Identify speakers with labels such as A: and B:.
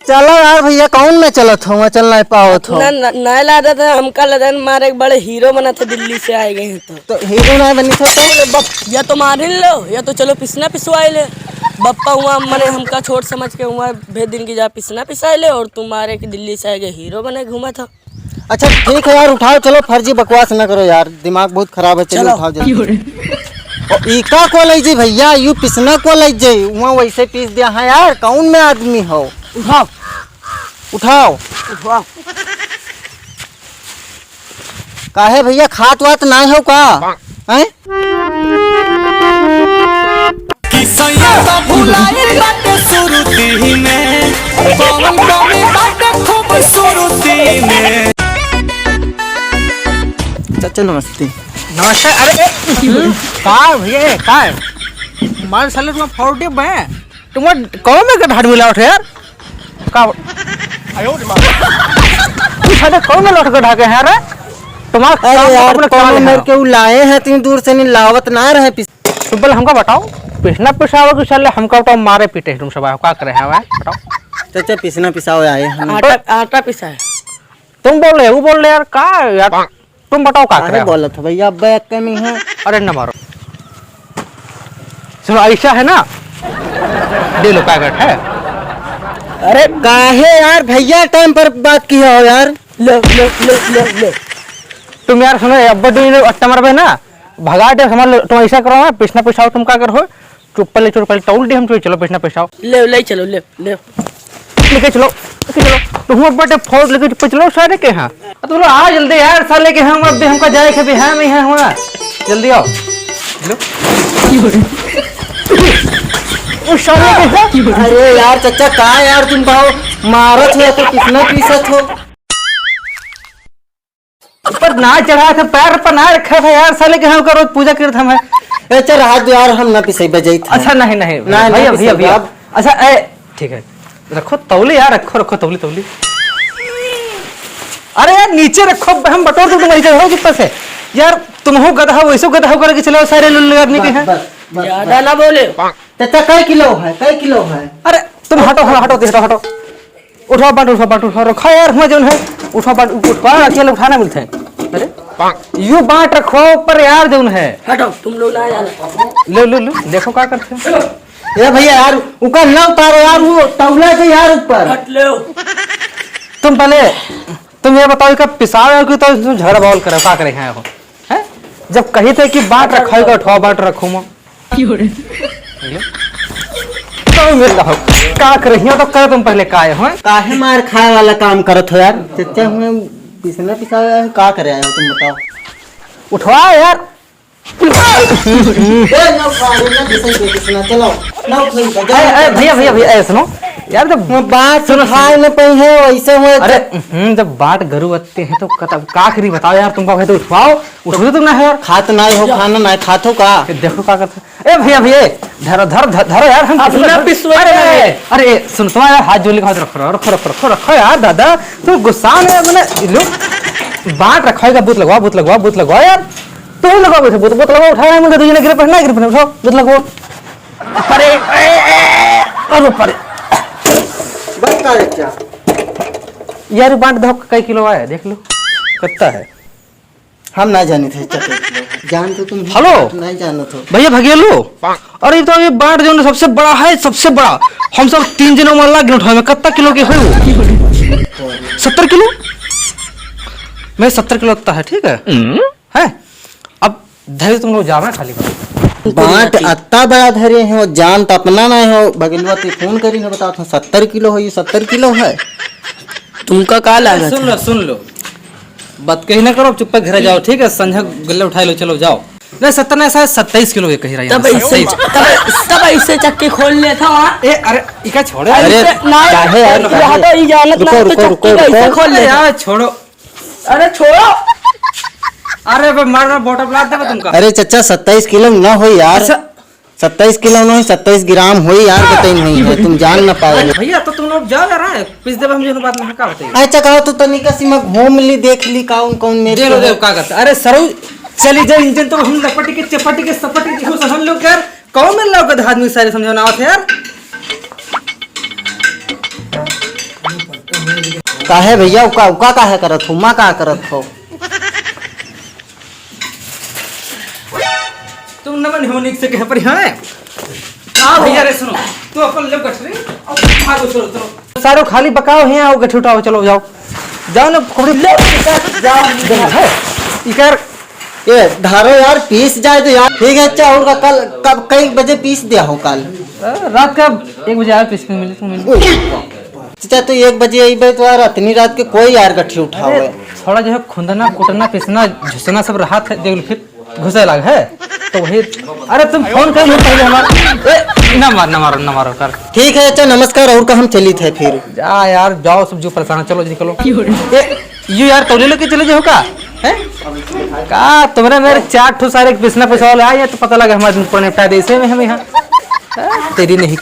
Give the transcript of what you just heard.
A: चलो यार भैया कौन में चलत हो चल नहीं पाओ थो
B: नहीं लादा था हमका लदन मारे एक बड़े हीरो बना था दिल्ली से आए गए हैं
A: तो हीरो नहीं बनी थो
B: या तो मारे लो या तो चलो पिसना पिसवाए ले बप्पा हुआ मैंने हमका छोट समझ के हुआ भेज दिन की जा पिसना पिसाए ले और तुम मारे कि दिल्ली से आए गए हीरो बने घूमा था।
A: अच्छा ठीक है यार उठाओ चलो फर्जी बकवास ना करो यार दिमाग बहुत खराब है चलो उठाओ जल्दी। इका को ले जी भैया यू पिसना को ले जी वहाँ वैसे पीस दिया है यार कौन में आदमी हो
B: उठाओ
A: उठाओ
B: उठाओ
A: काहे भैया खात वात ना हो का हैं चाचा नमस्ते।
C: नमस्ते। अरे कार भैया कार मार साले तुम फोर्टी में तुम कौन में का ढाड मिला उठे यार का तू साले कौन में लौट के ढाके हैं यार तुम्हारा
A: अरे यार कौन मेरे के लाए हैं तीन दूर से नहीं लावत ना रहे
C: तुम पहले हमका बताओ पिसना पिसाओ कि साले हमका बताओ मारे पीटे तुम सब क्या करे हैं बताओ।
A: चाचा पिसना पिसाओ आए हम
B: आटा पिसा है
C: तुम बोल रहे हो बोल रहे यार का यार तुम बताओ क्या करे
A: बोला था भैया बैग कमी है।
C: अरे न मारो सुनो ऐसा है ना दे लो पैकेट है।
A: अरे काहे यार भैया टाइम पर बात किया हो यार
B: ले ले ले ले ले
C: तुम यार सुनो अब अट्टा मारबे ना भगा दे समझ लो तुम ऐसा करो ना पिसना पिसाओ तुम क्या करो चुप पहले तौल दे हम चलो पिसना पिसाओ
B: ले चलो ले
C: लेके चलो तुम बड़े फोड़ लेके चलो सारे के हैं तो बोलो आ जल्दी यार साले के हम अब हमका जाए के भी है नहीं है हुआ जल्दी आओ उस साले के है।
A: अरे यार चाचा का यार तुम कहो मारत हो तो कितना पीसत हो
C: पर ना चढ़ा था पैर पर ना रखा था यार साले के हम का रोज पूजा करता मैं
A: अच्छा रात यार हम ना पिसे बजाई था।
C: अच्छा नहीं भैया अच्छा ठीक है रखो तौली यार रखो तौली अरे यार नीचे रखो हम बटोर दो तुम ऐसे हो कितना से यार तुम हो गधा हो वैसे गधा हो करके चलो सारे लुल्लू आदमी के हैं
B: ज्यादा ना बोले
A: चाचा कै किलो है
C: अरे तुम हटो उठाओ बाट रखो यार हुआ जो है उठाओ अकेले उठाना मिलते हैं। अरे यू बाट रखो ऊपर यार जो है
B: हटो तुम लोग ना जाना
C: लो देखो क्या करते हैं
A: ये भैया यार उका ना उतारो यार वो तौला के यार ऊपर
B: हट ले
C: तुम ये बताओ कि पिसाओ कि तो झगड़ा बवाल करे क्या करे हैं जब कही थे कि बाट रखो का उठाओ बाट रखो मैं का कर रही हो तो करे तुम पहले काहे हो
A: काहे मार खाए वाला काम करत हो यार चाचा हुए पिसना पिसाओ का करे आए हो तुम बताओ
C: उठवा यार भैया सुनो यार जब
A: बात खाए न पे है वैसे हुए
C: अरे जब बाट गरु आते हैं तो का करी बताओ यार तुमको तो उठवाओ उठो तुम ना है यार
A: खात ना हो खाना ना खातो का
C: देखो क्या करते ए भैया धरो यार हम
B: अपना पिसवा
C: अरे सुन तुम्हारा यार हाथ जोड़ने का रखो यार दादा तुम गुस्सा में मैंने लो बाट रखोगा बूथ लगवा यार तुम लगाओ वैसे बूथ लगाओ उठाया मुझे दूसरे गिर पर उठाओ बूथ लगवाओ अरे
A: बस का क्या
C: यार बाट दो कई किलो आया देख लो कितना है
A: हम ना जाने थे जान तो तुम
C: हेलो
A: नहीं जानो तो
C: भैया भगेलो अरे तो ये बाट जो सबसे बड़ा है सबसे बड़ा हम सब 3 जनों में लग उठाए में कितना किलो के है वो 70 किलो मैं 70 किलो लगता है ठीक है अब धैर्य तुम लोग जाओ खाली
A: बाट अत्ता बड़ा धरे हो जान तो अपना नहीं हो बगलवा ते फोन करी ना बताओ 70 किलो हो ये 70 किलो है
B: तुमका का लागत
C: सुन लो बात कही ना करो चुप घर जाओ ठीक है संझा गले उठा लो चलो जाओ नहीं 70 नहीं शायद 27 किलो ये कही रहा
B: तब ऐसे चक्के खोल ले था
C: ए अरे इका छोड़ो
A: अरे काहे यार
B: तो ई जानत ना तो चक्के कैसे खोल ले
C: यार छोड़ो
B: अरे छोड़ो
C: अरे मारना बोटा प्लाट देगा तुमका
A: अरे चाचा 27 किलो ना हो यार 27 किलो नहीं 27 ग्राम हो यार बताई नहीं है तुम जान ना पाओगे
C: भैया तो तुम लोग जाओ यार पिस देब हम जो बात में का बताइए
A: अच्छा कहो तो तनिका सीमा घूम ली देख ली कौन कौन मेरे
C: देख लो का करता अरे सरो चली जाए इंजन तो हम लपटी के चपटी के सपटी के हम लोग यार कौन में लोग आदमी सारे समझाना आवत यार
A: काहे भैया उका उका काहे करत हो, माँ का करत हो?
C: तुम नमन होने से कह पर हैं हां भैया रे सुनो तू अपन ले गठरी और भागो चलो सारो खाली बकाओ हैं आओ गठरी उठाओ चलो जाओ जाओ ना खोड़ी ले जाओ है इकर
A: ये धारो यार पीस जाए तो यार ठीक है। अच्छा और कल कब कई बजे पीस दिया हो कल?
C: रात का 1 बजे आया पीस मिले तुम मिले
A: चाचा तो 1 बजे आई भाई तो यार इतनी रात के कोई यार गठरी उठावे?
C: थोड़ा जो है खुंदना कुटना पिसना झुसना सब राहत है देख फिर घुसे लग है तो वही। अरे तुम फोन कर लो पहले हमारा ना मारो कर।
A: ठीक है अच्छा नमस्कार। और का हम चली थे फिर
C: जा यार जाओ सब जो परेशान चलो निकलो यू यार तो ले के चले जाओ का है का तुम्हारे मेरे 4 ठो सारे पिसना पिसवा ले आए तो पता लगा हमारे निपटा दे इसे में हम यहाँ तेरी नहीं